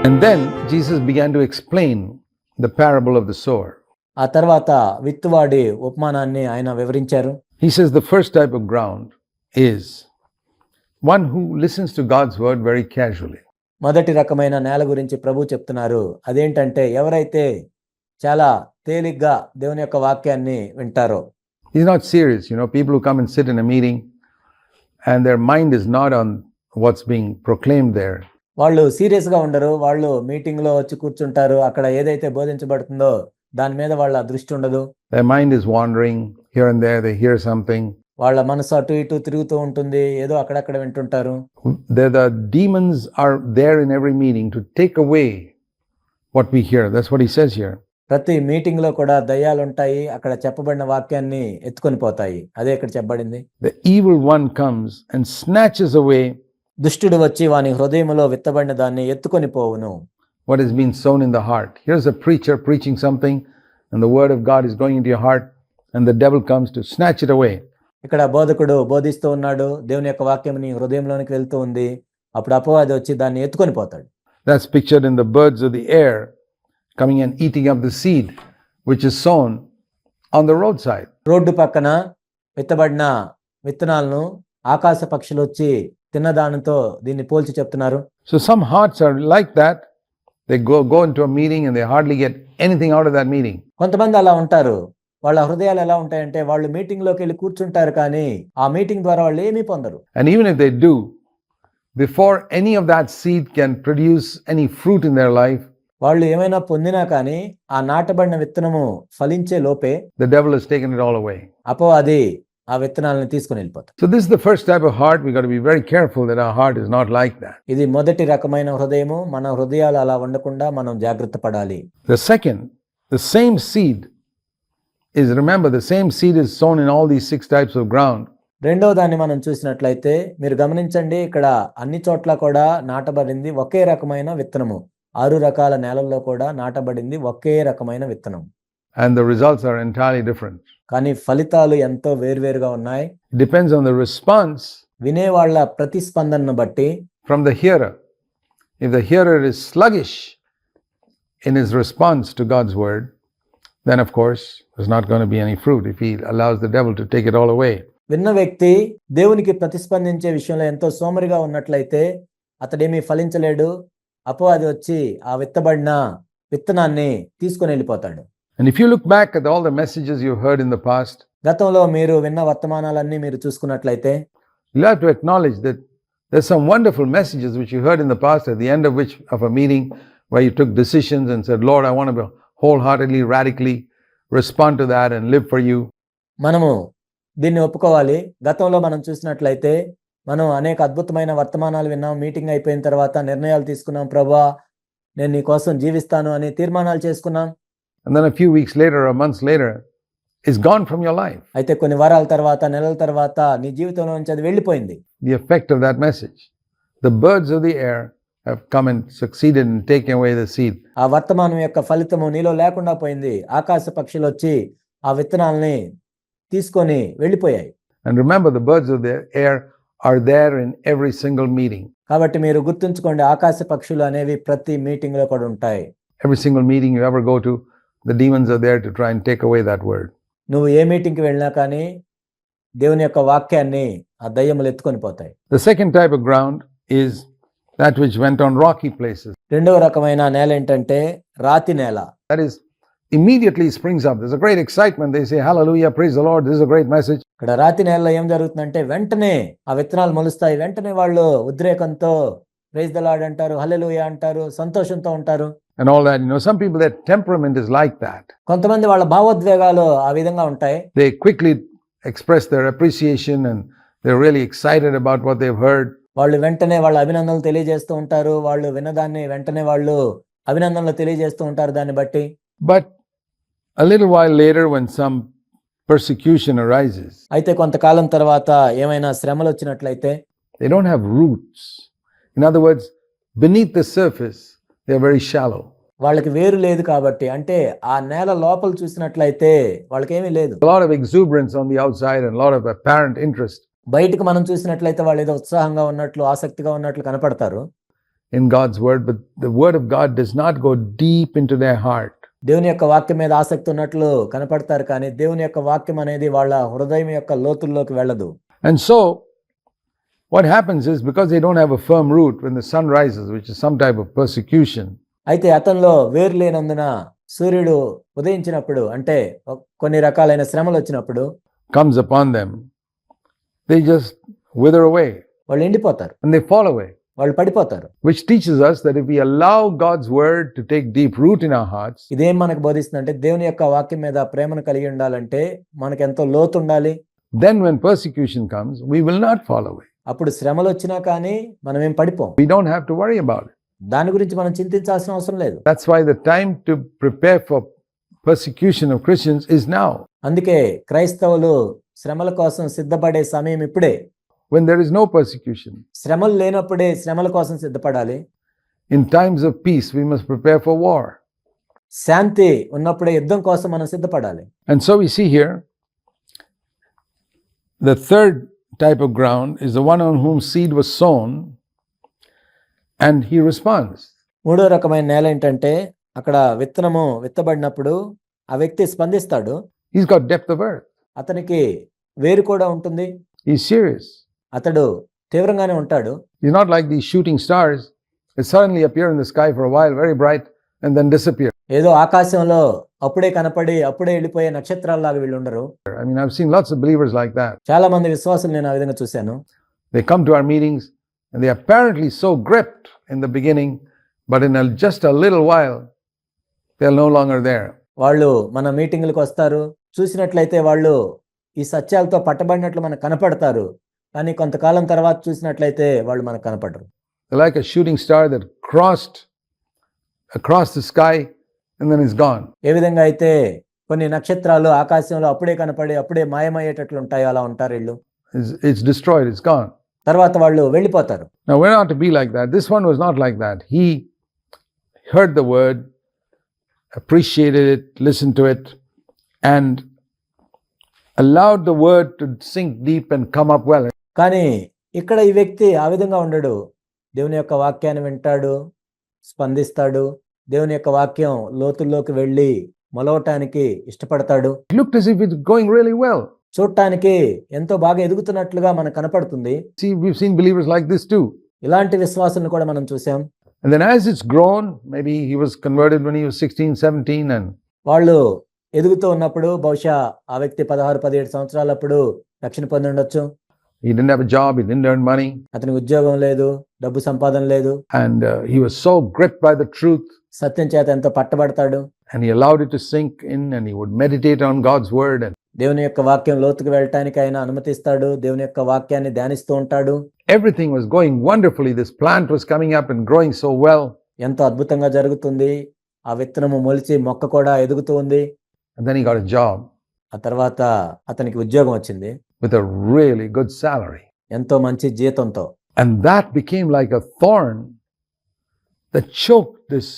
And then Jesus began to explain the parable of the sower. ఆ తర్వాత విత్తువాడి ఉపమానాన్ని ఆయన వివరించారు. He says the first type of ground is one who listens to God's word very casually. మొదటి రకమైన నేల గురించి ప్రభు చెప్తున్నారు. అదేంటంటే ఎవరైతే చాలా తేలిగ్గా దేవుని యొక్క వాక్యాన్ని వింటారో. He's not serious. People who come and sit in a meeting and their mind is not on what's being proclaimed there. వాళ్ళు సీరియస్గా ఉండరు. వాళ్ళు మీటింగ్లో వచ్చి కూర్చుంటారు. అక్కడ ఏదైతే బోధించబడుతుందో దాని మీద వాళ్ళ దృష్టి ఉండదు. Their mind is wandering here and there. They hear something. వాళ్ళ మనసు అటు ఇటు తిరుగుతూ ఉంటుంది. ఏదో అక్కడక్కడ వింటుంటారు. The demons are there in every meeting to take away what we hear. That's what he says here. ప్రతి మీటింగ్ లో కూడా దయ్యాలు ఉంటాయి. అక్కడ చెప్పబడిన వాక్యాన్ని ఎత్తుకొని పోతాయి. అదే ఇక్కడ చెప్పబడింది. The evil one comes and snatches away దుష్టుడు వచ్చి వాని హృదయములో విత్తబడిన దాన్ని ఎత్తుకొని పోవును. what has been sown in the heart. Here's a preacher preaching something and the word of God is going into your heart and the devil comes to snatch it away. ఇక్కడ బోధకుడు బోధిస్తూ ఉన్నాడు. దేవుని యొక్క వాక్యం నీ హృదయంలోనికి వెళ్తూ ఉంది. అప్పుడు అపవాది వచ్చి దాన్ని ఎత్తుకొని పోతాడు. That's pictured in the birds of the air coming and eating up the seed which is sown on the roadside. Road పక్కన విత్తబడిన విత్తనాలను ఆకాశ పక్షులు వచ్చి తిన్నదానితో దీన్ని పోల్చి చెప్తున్నారు. So some hearts are like that. They go into a meeting and they hardly get anything out of that meeting. కొంతమంది అలా ఉంటారు. వాళ్ళ హృదయాలు ఎలా ఉంటాయంటే వాళ్ళు మీటింగ్ లోకి వెళ్ళి కూర్చుంటారు కానీ ఆ మీటింగ్ ద్వారా వాళ్ళు ఏమీ పొందరు. And even if they do, before any of that seed can produce any fruit in their life, వాళ్ళు ఏమైనా పొందినా కానీ ఆ నాటబడిన విత్తనము ఫలించే లోపే the devil has taken it all away. అపవాది ఆ విత్తనాలను తీసుకుని వెళ్ళిపోతాడు. So this is the first type of heart. We got to be very careful that our heart is not like that. ఇది మొదటి రకమైన హృదయము. మన హృదయాలు అలా ఉండకుండా మనం జాగ్రత్త పడాలి. The second, the same seed is, remember, the same seed is sown in all these 6 types of ground. రెండో దాన్ని మనం చూసినట్లయితే మీరు గమనించండి, ఇక్కడ అన్ని చోట్ల కూడా నాటబడింది ఒకే రకమైన విత్తనము. 6 రకాల నేలల్లో కూడా నాటబడింది ఒకే రకమైన విత్తనం. And the results are entirely different. కానీ ఫలితాలు ఎంతో వేర్వేరుగా ఉన్నాయి. It depends on the response వినేవాళ్ల ప్రతిస్పందనను బట్టి. from the hearer. If the hearer is sluggish in his response to God's word, then of course there's not going to be any fruit if he allows the devil to take it all away. విన్న వ్యక్తి దేవునికి ప్రతిస్పందించే విషయంలో ఎంతో సోమరిగా ఉన్నట్లయితే అతడేమీ ఫలించలేడు. అపవాది వచ్చి ఆ విత్తబడిన విత్తనాన్ని తీసుకొని వెళ్ళిపోతాడు. And if you look back at all the messages you heard in the past, గతంలో మీరు విన్న వర్తమానాలన్నీ మీరు చూసుకున్నట్లయితే you have to acknowledge that there's some wonderful messages which you heard in the past, at the end of a meeting where you took decisions and said, Lord, I want to wholeheartedly, radically respond to that and live for you. మనము దీన్ని ఒప్పుకోవాలి. గతంలో మనం చూసినట్లయితే మనం అనేక అద్భుతమైన వర్తమానాలు విన్నాం. మీటింగ్ అయిపోయిన తర్వాత నిర్ణయాలు తీసుకున్నాం. ప్రభువా, నేను నీ కోసం జీవిస్తాను అని తీర్మానాలు చేసుకున్నాం. And then a few weeks later or months later, it's gone from your life. అయితే కొన్ని వారాల తర్వాత, నెలల తర్వాత నీ జీవితంలో నుంచి అది వెళ్ళిపోయింది. The effect of that message. The birds of the air have come and succeeded in taking away the seed. ఆ వర్తమానం యొక్క ఫలితము నీలో లేకుండా పోయింది. ఆకాశ పక్షులు వచ్చి ఆ విత్తనాలని తీసుకొని వెళ్ళిపోయాయి. And remember, the birds of the air are there in every single meeting. కాబట్టి మీరు గుర్తుంచుకోండి, ఆకాశ పక్షులు అనేవి ప్రతి మీటింగ్ లో కూడా ఉంటాయి. Every single meeting you ever go to, the demons are there to try and take away that word. నువ్వు ఏ మీటింగ్కి వెళ్ళినా కానీ దేవుని యొక్క వాక్యాన్ని ఆ దయ్యములు ఎత్తుకొని పోతాయి. The second type of ground is that which went on rocky places. రెండవ రకమైన నేల ఏంటంటే రాతి నేల. That is, immediately springs up. There's a great excitement. They say, hallelujah, praise the Lord, this is a great message. ఇక్కడ రాతి నేలలో ఏం జరుగుతుందంటే వెంటనే ఆ విత్తనాలు మొలుస్తాయి. వెంటనే వాళ్ళు ఉద్రేకంతో ప్రైజ్ ద లార్డ్ అంటారు, హల్లెలూయా అంటారు, సంతోషంతో ఉంటారు. And all that, some people, their temperament is like that. కొంతమంది వాళ్ళ భావోద్వేగాలు ఆ విధంగా ఉంటాయి. They quickly express their appreciation and they're really excited about what they've heard. వాళ్ళు వెంటనే వాళ్ళ అభినందనలు తెలియజేస్తూ ఉంటారు. వాళ్ళు విన్నదాన్ని వెంటనే వాళ్ళు అభినందనలు తెలియజేస్తూ ఉంటారు దాన్ని బట్టి. But a little while later, when some persecution arises, అయితే కొంతకాలం తర్వాత ఏమైనా శ్రమలు వచ్చినట్లయితే they don't have roots. In other words, beneath the surface, they are very shallow. వాళ్ళకి వేరు లేదు కాబట్టి, అంటే ఆ నేల లోపల చూసినట్లయితే వాళ్ళకి ఏమీ లేదు. A lot of exuberance on the outside and a lot of apparent interest. బయటకు మనం చూసినట్లయితే వాళ్ళు ఏదో ఉత్సాహంగా ఉన్నట్లు, ఆసక్తిగా ఉన్నట్లు కనపడతారు. in God's word, but the word of God does not go deep into their heart. దేవుని యొక్క వాక్యం మీద ఆసక్తి ఉన్నట్లు కనపడతారు, కానీ దేవుని యొక్క వాక్యం అనేది వాళ్ళ హృదయం యొక్క లోతుల్లోకి వెళ్ళదు. And so, what happens is, because they don't have a firm root, when the sun rises, which is some type of persecution, అయితే అతనిలో వేరు లేనందున సూర్యుడు ఉదయించినప్పుడు, అంటే కొన్ని రకాలైన శ్రమలు వచ్చినప్పుడు comes upon them, they just wither away వాళ్ళు ఎండిపోతారు, and they fall away. వాళ్ళు పడిపోతారు. Which teaches us that if we allow God's word to take deep root in our hearts, ఇదేం మనకు బోధిస్తుందంటే దేవుని యొక్క వాక్యం మీద ప్రేమను కలిగి ఉండాలంటే మనకు ఎంతో లోతు ఉండాలి. then when persecution comes, we will not fall away. అప్పుడు శ్రమలు వచ్చినా కానీ మనం ఏం పడిపోం. We don't have to worry about it. దాని గురించి మనం చింతించాల్సిన అవసరం లేదు. That's why the time to prepare for persecution of Christians is now. అందుకే క్రైస్తవులు శ్రమల కోసం సిద్ధపడే సమయం ఇప్పుడే. When there is no persecution, శ్రమలు లేనప్పుడే శ్రమల కోసం సిద్ధపడాలి. in times of peace, we must prepare for war. శాంతి ఉన్నప్పుడే యుద్ధం కోసం మనం సిద్ధపడాలి. And so we see here, the third type of ground is the one on whom seed was sown, and he responds. మూడో రకమైన నేల ఏంటంటే అక్కడ విత్తనము విత్తబడినప్పుడు ఆ వ్యక్తి స్పందిస్తాడు. He's got depth of earth. అతనికి వేరు కూడా ఉంటుంది. He's serious. అతడు తీవ్రంగానే ఉంటాడు. He's not like these shooting stars that suddenly appear in the sky for a while, very bright, and then disappear. ఏదో ఆకాశంలో అప్పుడే కనపడి అప్పుడే వెళ్ళిపోయే నక్షత్రాల్లాగా వీళ్ళు ఉండరు. I mean, I've seen lots of believers like that. చాలా మంది విశ్వాసులు నేను ఆ విధంగా చూశాను. They come to our meetings and they are apparently so gripped in the beginning, but in just a little while, they're no longer there. వాళ్ళు మన మీటింగులకు వస్తారు, చూసినట్లయితే వాళ్ళు ఈ సత్యాలతో పట్టబడినట్లు మనకు కనపడతారు, కానీ కొంతకాలం తర్వాత చూసినట్లయితే వాళ్ళు మనకు కనపడరు. They're like a shooting star that crossed across the sky and then is gone. ఏ విధంగా అయితే కొన్ని నక్షత్రాలు ఆకాశంలో అప్పుడే కనపడి అప్పుడే మాయమయ్యేటట్లు ఉంటాయో అలా ఉంటారు వీళ్ళు. It's destroyed, it's gone. తర్వాత వాళ్ళు వెళ్ళిపోతారు. Now we're not to be like that. This one was not like that. He heard the word, appreciated it, listened to it, and allowed the word to sink deep and come up well. కానీ ఇక్కడ ఈ వ్యక్తి ఆ విధంగా ఉండడు. దేవుని యొక్క వాక్యాన్ని వింటాడు, స్పందిస్తాడు, దేవుని యొక్క వాక్యం లోతుల్లోకి వెళ్ళి మొలవటానికి ఇష్టపడతాడు. It looked as if it's going really well. చూడటానికి ఎంతో బాగా ఎదుగుతున్నట్లుగా మనకు కనపడుతుంది. See, we've seen believers like this too. ఇలాంటి విశ్వాసులను కూడా మనం చూసాం. And then as it's grown, maybe he was converted when he was 16, 17, and వాళ్ళు ఎదుగుతూ ఉన్నప్పుడు బహుశా ఆ వ్యక్తి 16-17 సంవత్సరాలప్పుడు రక్షణ పొంది ఉండొచ్చు. he didn't have a job, he didn't earn money, అతనికి ఉద్యోగం లేదు, డబ్బు సంపాదన లేదు. and he was so gripped by the truth, సత్యం చేత ఎంతో పట్టబడతాడు. and he allowed it to sink in, and he would meditate on God's word, and దేవుని యొక్క వాక్యం లోతుకు వెళ్ళటానికి ఆయన అనుమతిస్తాడు. దేవుని యొక్క వాక్యాన్ని ధ్యానిస్తూ ఉంటాడు. everything was going wonderfully. This plant was coming up and growing so well, ఎంతో అద్భుతంగా జరుగుతుంది. ఆ విత్తనము మొలిచి మొక్క కూడా ఎదుగుతూ ఉంది. and then he got a job ఆ తర్వాత అతనికి ఉద్యోగం వచ్చింది, with a really good salary, ఎంతో మంచి జీతంతో. and that became like a thorn that choked this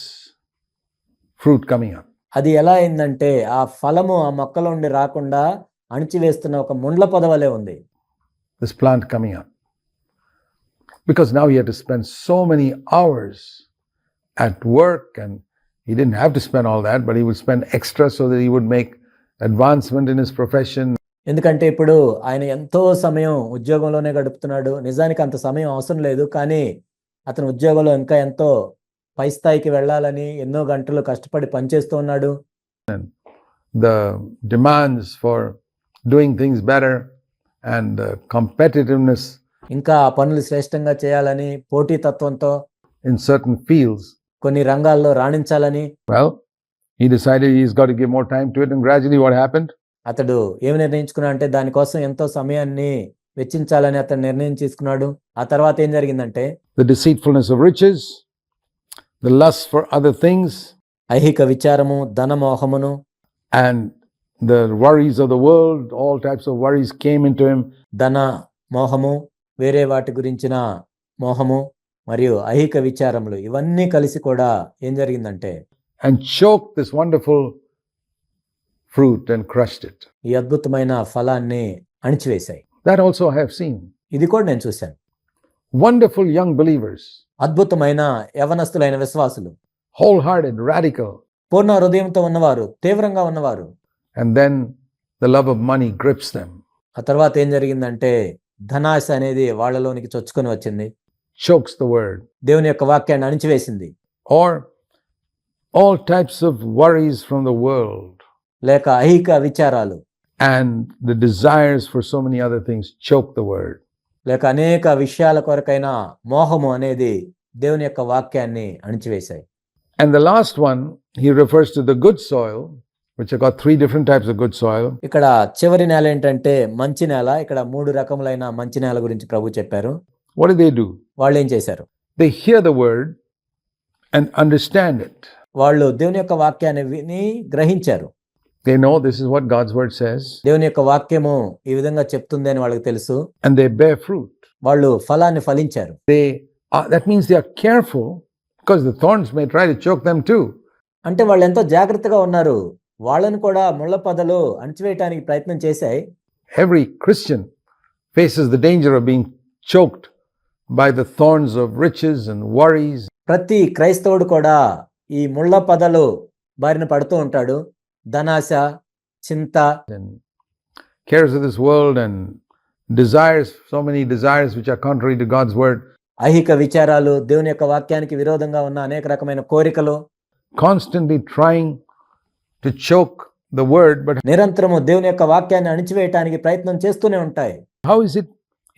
fruit coming up. అది ఎలా అయిందంటే ఆ ఫలము ఆ మొక్కలో ఉండి రాకుండా అణిచివేస్తున్న ఒక ముండ్ల పొదవలే ఉంది. This plant coming up, because now he had to spend so many hours at work, and he didn't have to spend all that, but he would spend extra so that he would make advancement in his profession. ఎందుకంటే ఇప్పుడు ఆయన ఎంతో సమయం ఉద్యోగంలోనే గడుపుతున్నాడు. నిజానికి అంత సమయం అవసరం లేదు, కానీ అతని ఉద్యోగంలో ఇంకా ఎంతో పై స్థాయికి వెళ్ళాలని ఎన్నో గంటలు కష్టపడి పనిచేస్తూ ఉన్నాడు. The demands for doing things better and the competitiveness ఇంకా ఆ పనులు శ్రేష్టంగా చేయాలని పోటీతత్వంతో in certain fields, కొన్ని రంగాల్లో రాణించాలని well, he decided he's got to give more time to it, and gradually what happened? అతడు ఏమి నిర్ణయించుకున్నా అంటే దానికోసం ఎంతో సమయాన్ని వెచ్చించాలని అతను నిర్ణయం తీసుకున్నాడు. ఆ తర్వాత ఏం జరిగిందంటే The deceitfulness of riches, the lust for other things, ఐహిక విచారము, ధనమోహమును, and the worries of the world, all types of worries came into him. ధన మోహము, వేరే వాటి గురించిన మోహము మరియు ఐహిక విచారములు ఇవన్నీ కలిసి కూడా ఏం జరిగిందంటే And choked this wonderful fruit and crushed it. ఈ అద్భుతమైన ఫలాన్ని అణిచివేశాయి. That also I have seen. ఇది కూడా నేను చూశాను. Wonderful young believers అద్భుతమైన యవనస్తులైన విశ్వాసులు, wholehearted, radical. పూర్ణ హృదయంతో ఉన్నవారు, తీవ్రంగా ఉన్నవారు. And then the love of money grips them, ఆ తర్వాత ఏం జరిగిందంటే ధనాశ అనేది వాళ్ళలోనికి చొచ్చుకొని వచ్చింది, chokes the word, దేవుని యొక్క వాక్యాన్ని అణిచివేసింది. or all types of worries from the world లేక ఐహిక విచారాలు, and the desires for so many other things choke the word. లేక అనేక విషయాల కొరకైన మోహము అనేది దేవుని యొక్క వాక్యాన్ని అణిచివేశాయి. And the last one, he refers to the good soil, which have got 3 different types of good soil. ఇక్కడ చివరి నేల ఏంటంటే మంచి నేల. ఇక్కడ 3 రకములైన మంచి నేల గురించి ప్రభు చెప్పారు. What do? వాళ్ళు ఏం చేశారు? They hear the word and understand it. వాళ్ళు దేవుని యొక్క వాక్యాన్ని విని గ్రహించారు. They know this is what God's word says, దేవుని యొక్క వాక్యము ఈ విధంగా చెప్తుంది అని వాళ్ళకి తెలుసు. and they bear fruit. వాళ్ళు ఫలాన్ని ఫలించారు. That means they are careful, because the thorns may try to choke them too. అంటే వాళ్ళు ఎంతో జాగ్రత్తగా ఉన్నారు. వాళ్ళని కూడా ముళ్ళ పొదలు అణిచివేయటానికి ప్రయత్నం చేశాయి. Every Christian faces the danger of being choked by the thorns of riches and worries. ప్రతి క్రైస్తవుడు కూడా ఈ ముళ్ళ పొదలు బారిన పడుతూ ఉంటాడు. ధనాశ, చింత, And cares of this world and desires, so many desires which are contrary to God's word, ఐహిక విచారాలు, దేవుని యొక్క వాక్యానికి విరోధంగా ఉన్న అనేక రకమైన కోరికలు, constantly trying to choke the word. But నిరంతరము దేవుని యొక్క వాక్యాన్ని అణిచివేయటానికి ప్రయత్నం చేస్తూనే ఉంటాయి. how is it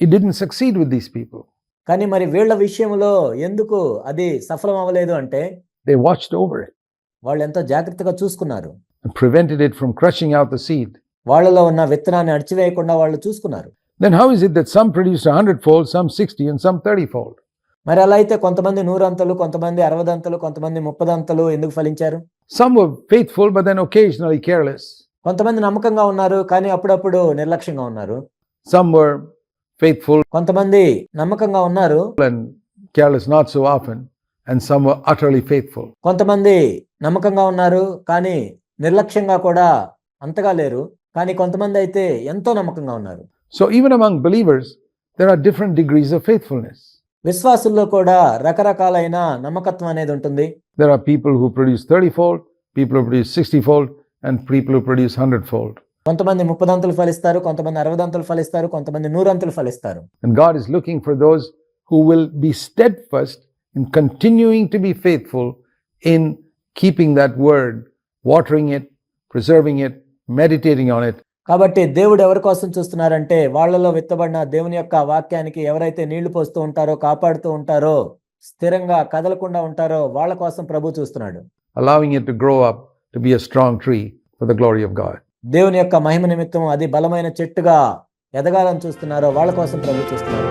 didn't succeed with these people? కానీ మరి వీళ్ళ విషయంలో ఎందుకు అది సఫలం అవ్వలేదు అంటే They watched over it వాళ్ళు ఎంతో జాగ్రత్తగా చూసుకున్నారు. and prevented it from crushing out the seed. వాళ్ళలో ఉన్న విత్తనాన్ని అణిచివేయకుండా వాళ్ళు చూసుకున్నారు. Then how is it that some produced 100-fold, some 60, and some 30-fold? మరి అలా అయితే కొంతమంది 100 అంతలు, కొంతమంది 60 అంతలు, కొంతమంది 30 అంతలు ఎందుకు ఫలించారు? Some were faithful, but then occasionally careless. కొంతమంది నమ్మకంగా ఉన్నారు, కానీ అప్పుడప్పుడు నిర్లక్ష్యంగా ఉన్నారు. Some were faithful కొంతమంది నమ్మకంగా ఉన్నారు, and careless not so often, and some were utterly faithful. కొంతమంది నమ్మకంగా ఉన్నారు, కానీ నిర్లక్ష్యంగా కూడా అంతగా లేరు. కానీ కొంతమంది అయితే ఎంతో నమ్మకంగా ఉన్నారు. So even among believers, there are different degrees of faithfulness. విశ్వాసుల్లో కూడా రకరకాలైన నమ్మకత్వం అనేది ఉంటుంది. There are people who produce 30-fold, people who produce 60-fold, and people who produce 100-fold. కొంతమంది 30 అంతలు ఫలిస్తారు, కొంతమంది 60 అంతలు ఫలిస్తారు, కొంతమంది 100 అంతలు ఫలిస్తారు. And God is looking for those who will be steadfast in continuing to be faithful in keeping that word, watering it, preserving it, meditating on it. కాబట్టి దేవుడు ఎవరి కోసం చూస్తున్నారంటే వాళ్ళలో విత్తబడిన దేవుని యొక్క వాక్యానికి ఎవరైతే నీళ్లు పోస్తూ ఉంటారో, కాపాడుతూ ఉంటారో, స్థిరంగా కదలకుండా ఉంటారో వాళ్ళ కోసం ప్రభు చూస్తున్నాడు. Allowing it to grow up to be a strong tree for the glory of God. దేవుని యొక్క మహిమ నిమిత్తం అది బలమైన చెట్టుగా ఎదగాలని చూస్తున్నారో వాళ్ళ కోసం ప్రభు చూస్తున్నారు.